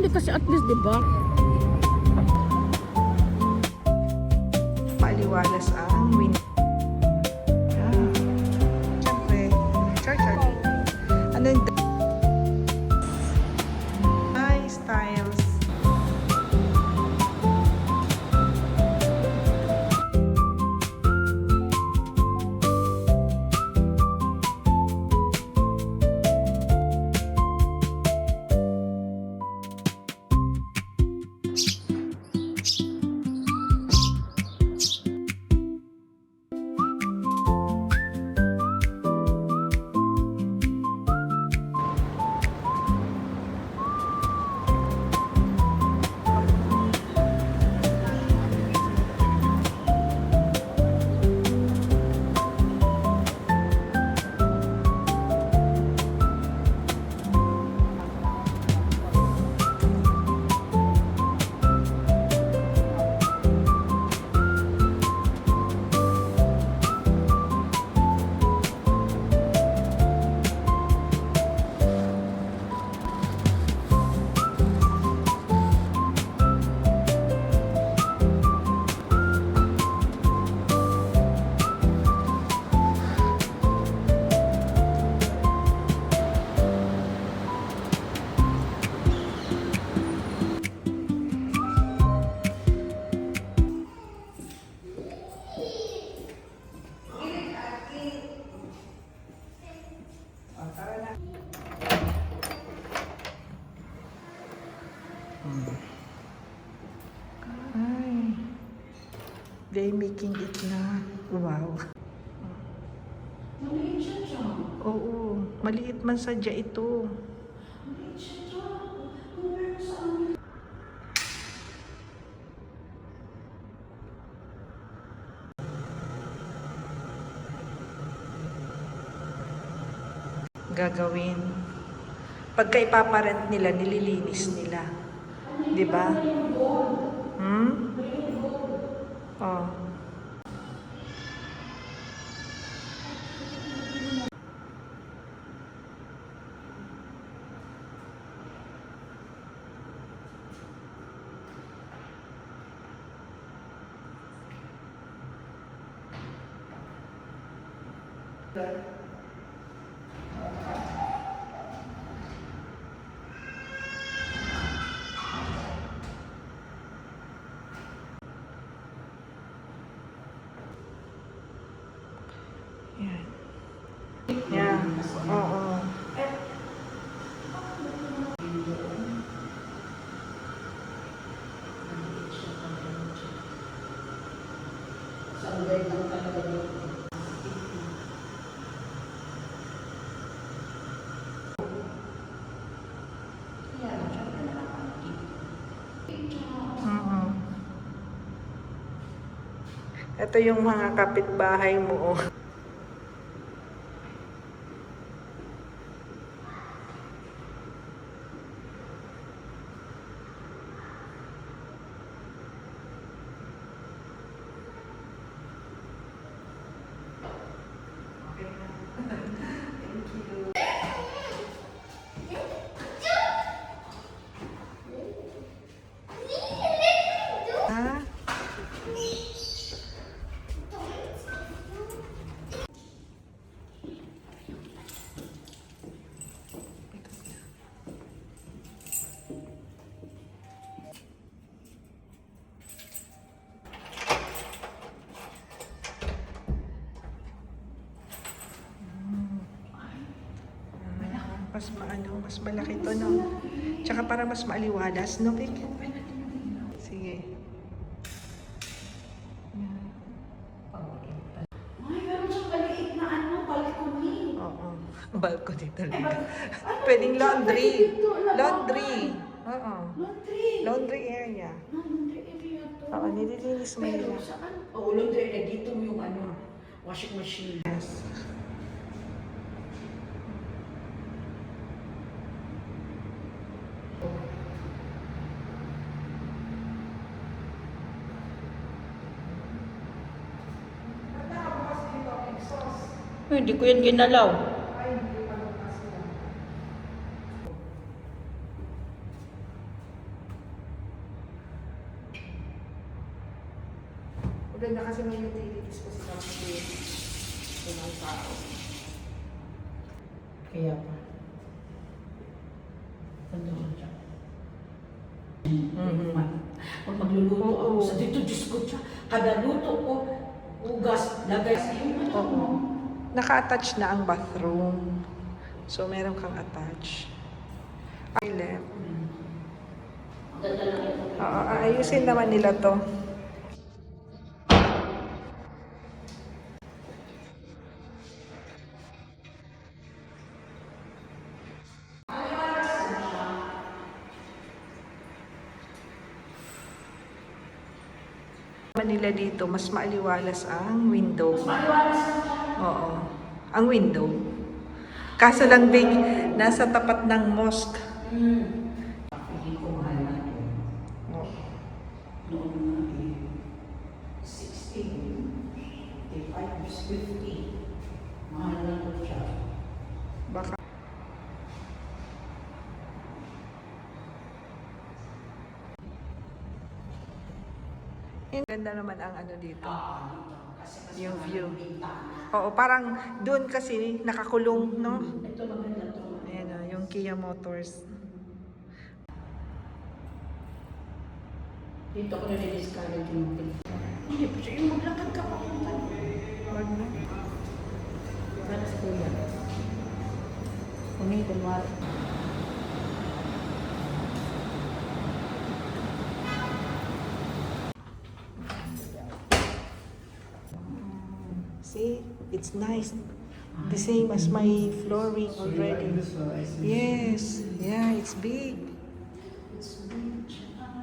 hindi kasi at least, di ba? Paliwalas ang win. Siyempre, Charlie. Ano yung nice styles. Ay, they making it na. Wow. Maliit siya siya. Oo, maliit man sadya ito. Maliit siya siya. Meron sa amin. Gagawin. Pagka ipaparent nila, nililinis nila. Di ba? Hmm? Oh. Yan. Yan. Oo. Sunday lang talaga yun. Ito yung mga kapitbahay mo. Ha? Mas mas malaki to, no? Tsaka para mas maaliwalas, no, Vic? Sige. Ay, meron siyang maliit na balcony. Oo. Balcony talaga. Pwedeng laundry. Laundry. Oo. Laundry. Laundry area. Laundry area to. Oo, nililinis mo Pero nila. saan? Oh, laundry area. Dito yung washing machine. Yes. Hindi ko yan ginalaw. Maganda kasi may utilities kasi kami sa mga tao. Kaya pa. Ganda ko siya. Pag magluluto ako sa dito, Diyos ko siya. Kada luto ko, ugas, lagay sa iyo. Oo. Naka-attach na ang bathroom. So, meron kang attach. Toilet. Ganda lang ito. Oo, ayusin naman nila to. Nila dito, mas maaliwalas ang window. Oo. Ang window. Kaso lang big, nasa tapat ng mosque. Hindi ko mahal na ito. Oo. Noon na 16, 55, 50. Mahal na ito siya. Baka. Ganda naman ang ano dito. Yung view. Oo, parang doon kasi nakakulong, no? Ito maganda ito. Ayan o, yung Kia Motors. Dito ko nare-discourage yung pin. Hindi pa siya. Yung maglakad ka pa. Wag na. Para sa kuya. Kung kunwari. See, it's nice. The same as my flooring already. Yes, yeah, it's big.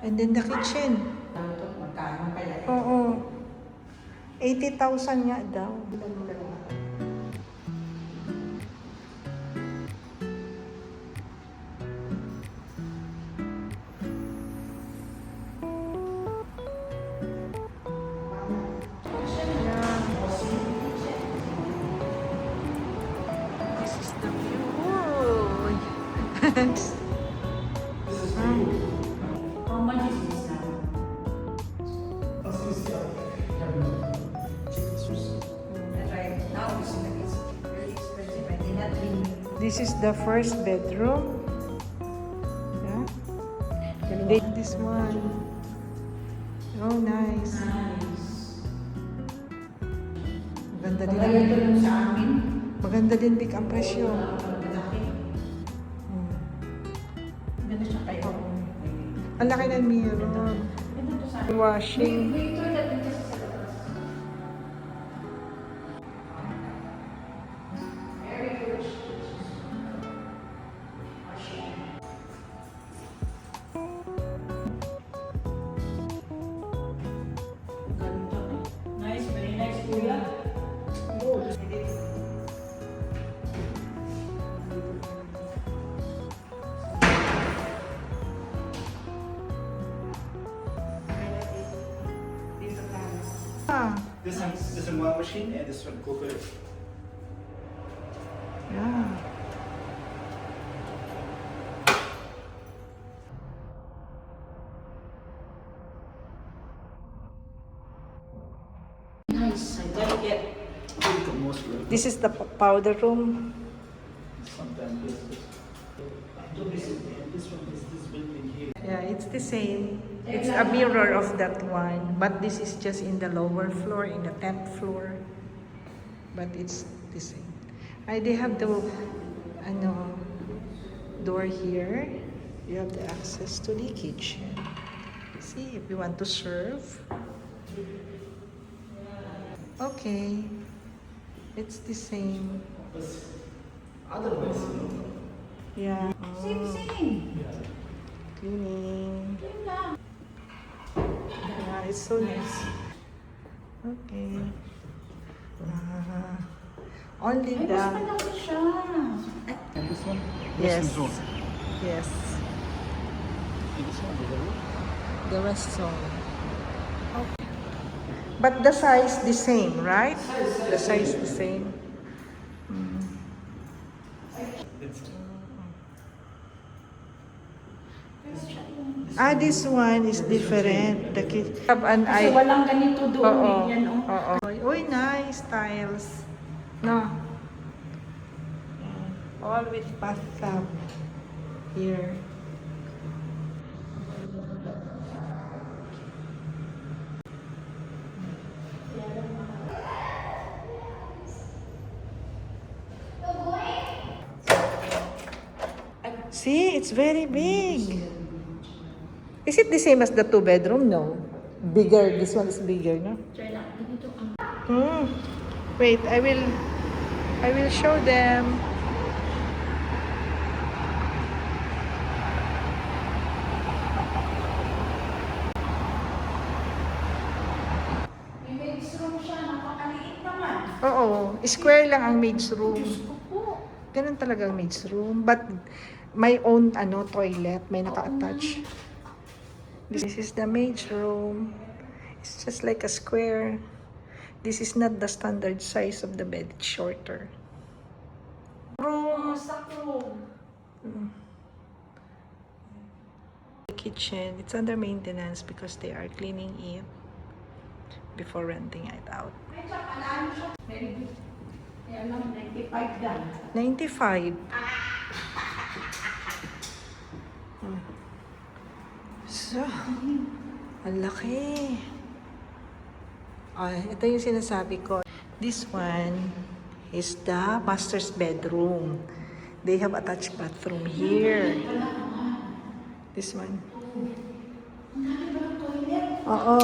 And then the kitchen. Tanto, magkano kaya? Oo. 80,000 nga daw. This is the view. How much is this now? That's right. Now it's very expensive. I did not really. This is the first bedroom. Yeah. This one. Oh, nice. Nice. Maganda din. Kaya ito lang sa amin. Maganda din big ang presyo. Malaki. Hmm. Ganda siya kayo. Ang laki ng mirror. Ganda to sa amin. Washing. May toilet din kasi sa labas. Very good. Washing. Ganda. Nice, very nice, kuya. Ah, This is one machine and this one cooker. yeah. Nice. I gotta get. The most room. This is the powder room. Sometimes this one is this building here. Yeah, it's the same. It's a mirror of that one, but this is just in the lower floor, in the 10th floor. But it's the same. They have the door here. You have the access to the kitchen. See, if you want to serve. Okay. It's the same. Otherwise, Yeah. Same, same. Cleaning. Yun lang. Yeah, it's so nice. Okay. Only Ay, mas the... malaki siya. and this one. Yes. This one. Yes. And this one, the room. The rest zone. Okay. But the size the same, right? The size the same. It's Ah, this one is different. The kid have an Kasi eye. walang ganito doon Oo. eh. Yan, oh. Oo. Uy, nice tiles. No. All with bathtub here. See, it's very big. Is it the same as the 2-bedroom? No. Bigger. This one is bigger, no? Try lang. Ganito ang... Wait, I will show them. May maid's room siya. Napakaliit naman. Oo, square lang ang maid's room. Diyos ko po. Ganun talaga ang maid's room. But may own toilet, may naka-attach. This is the maid's room. It's just like a square. This is not the standard size of the bed. It's shorter. Room. Sakto. The kitchen. It's under maintenance because they are cleaning it before renting it out. Ay, tsaka ano siya. Very good. Kaya lang, 95 lang. 95. So, ang laki. Ito yung sinasabi ko. This one is the master's bedroom. They have attached bathroom here. This one. Oo.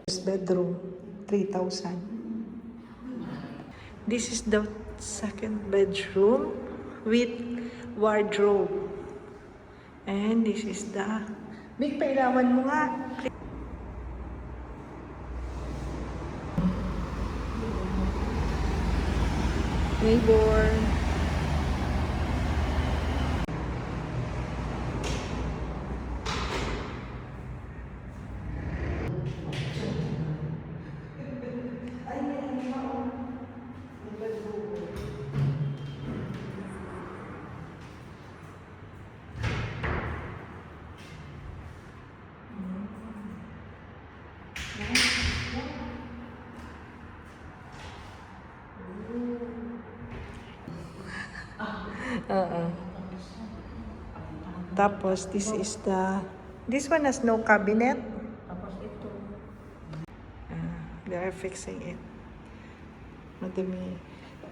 This bedroom, 3,000. This is the second bedroom with wardrobe. And this is the... Big, pailawan mo nga. Neighbor. Tapos, this one has no cabinet. Tapos ito. They are fixing it. Madami.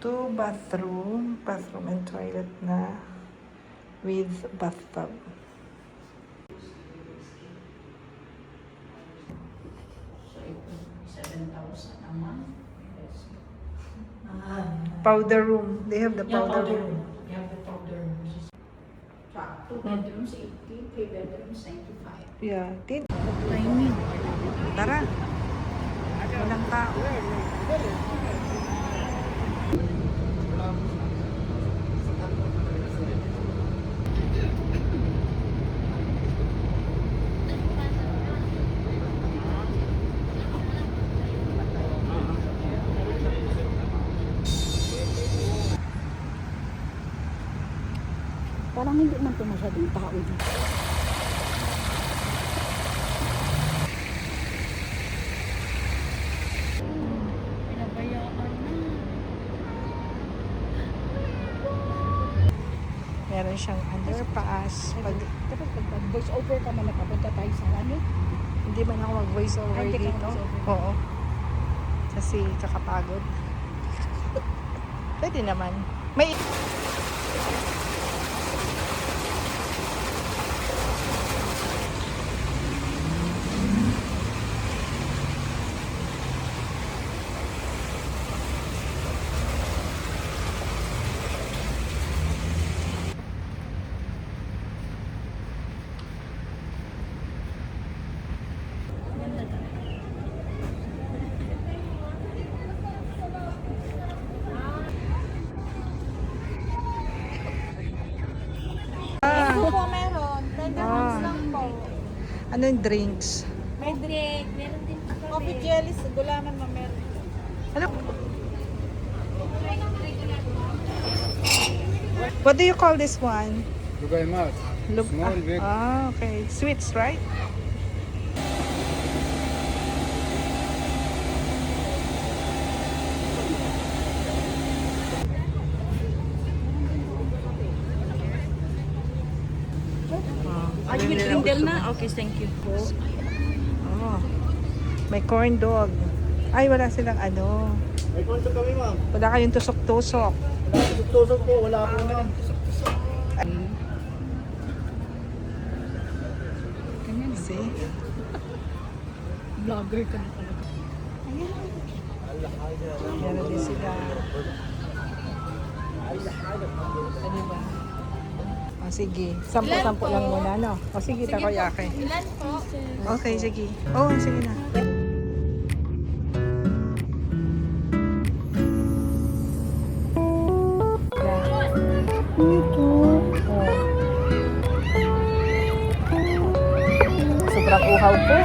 2 bathroom and toilet na with bathtub. So ito, 7,000 a month. Yes. Powder room. They have the Yeah, powder powder room. room. You have the powder room. Track, 2 bedrooms, 80. 3 bedrooms, 95. Yeah. Timing. Tara. Walang tao. Parang hindi man ito masyadong tao dito. Meron siyang underpass. Tapos pag voice over ka man, nakapunta tayo sa ano? Hindi man ako mag-voice over Hindi ka dito. mag-voice over. Oo. Kasi kakapagod. Pwede naman. May... Ano yung drinks? May drink, meron din po kami. Coffee jellies, gulaman na meron. Ano? What do you call this one? Lugaymat. Small, big. Ah, okay. Sweets, right? Are you with Rindel na? Okay, thank you. Oh. May corn dog. Ay, wala silang ano. May konto kami, ma'am. Wala kayong tusok-tusok. Wala akong tusok po. Wala akong ma'am. See? Vlogger ka na talaga. Meron din sila. Ano ba? O sige, 10-10 lang muna, no? O sige, takoyaki. Ilan po? Okay, sige. Oh, sige na. Sobrang uhaw po.